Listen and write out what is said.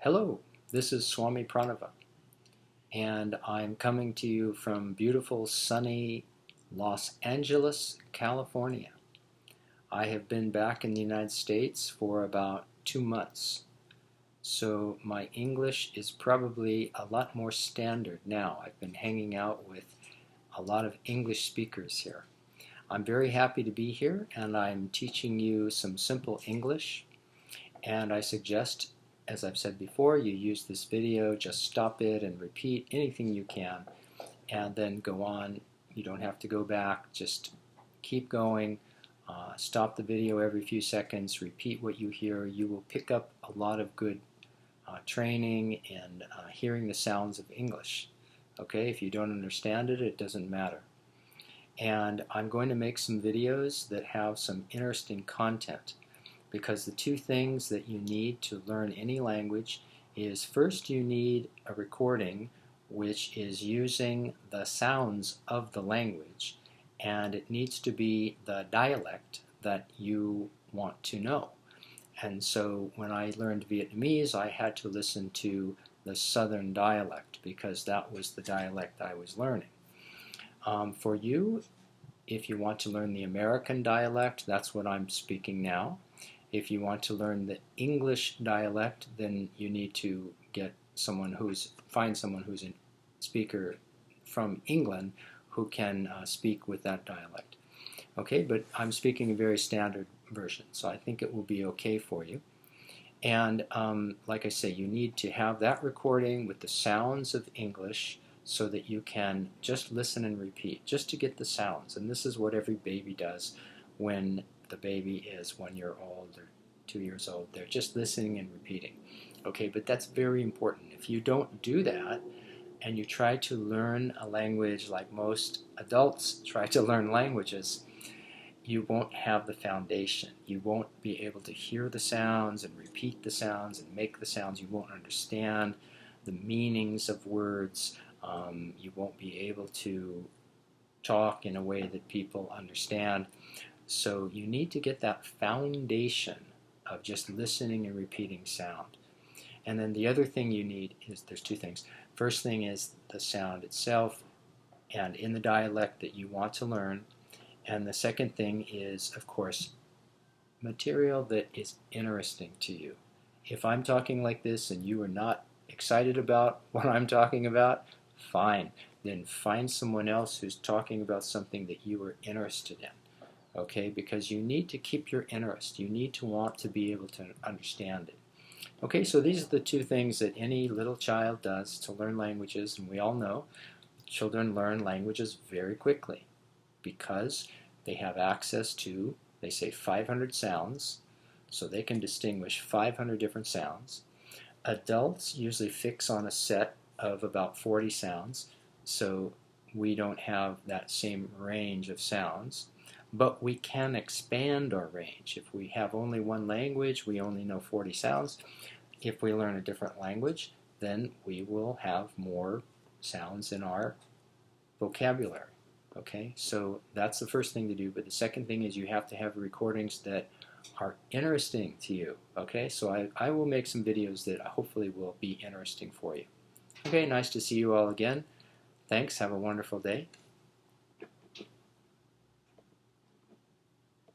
Hello, this is Swami Pranava, and I'm coming to you from beautiful, sunny Los Angeles, California. I have been back in the United States for about 2 months, so my English is probably a lot more standard now. I've been hanging out with a lot of English speakers here. I'm very happy to be here, and I'm teaching you some simple English. And I suggest, as I've said before, you use this video, just stop it and repeat anything you can, and then go on. You don't have to go back, just keep going. Stop the video every few seconds, repeat what you hear. You will pick up a lot of good training and hearing the sounds of English. Okay, if you don't understand it, it doesn't matter. And I'm going to make some videos that have some interesting content, because the two things that you need to learn any language is, first, you need a recording which is using the sounds of the language, and it needs to be the dialect that you want to know. And so when I learned Vietnamese, I had to listen to the southern dialect because that was the dialect I was learning. For you, if you want to learn the American dialect, that's what I'm speaking now. If you want to learn the English dialect, then you need to find someone who's a speaker from England who can speak with that dialect. Okay, but I'm speaking a very standard version, so I think it will be okay for you. And like I say, you need to have that recording with the sounds of English so that you can just listen and repeat, just to get the sounds. And this is what every baby does when the baby is 1 year old or 2 years old. They're just listening and repeating. Okay, but that's very important. If you don't do that and you try to learn a language like most adults try to learn languages, you won't have the foundation. You won't be able to hear the sounds and repeat the sounds and make the sounds. You won't understand the meanings of words. You won't be able to talk in a way that people understand. So you need to get that foundation of just listening and repeating sound. And then the other thing you need is, there's two things. First thing is the sound itself and in the dialect that you want to learn. And the second thing is, of course, material that is interesting to you. If I'm talking like this and you are not excited about what I'm talking about, fine. Then find someone else who's talking about something that you are interested in. Okay, because you need to keep your interest. You need to want to be able to understand it. Okay, so these are the two things that any little child does to learn languages, and we all know children learn languages very quickly because they have access to, they say, 500 sounds, so they can distinguish 500 different sounds. Adults usually fix on a set of about 40 sounds, so we don't have that same range of sounds. But we can expand our range. If we have only one language, we only know 40 sounds. If we learn a different language, then we will have more sounds in our vocabulary. Okay, so that's the first thing to do. But the second thing is you have to have recordings that are interesting to you. Okay, so I will make some videos that hopefully will be interesting for you. Okay, nice to see you all again. Thanks. Have a wonderful day.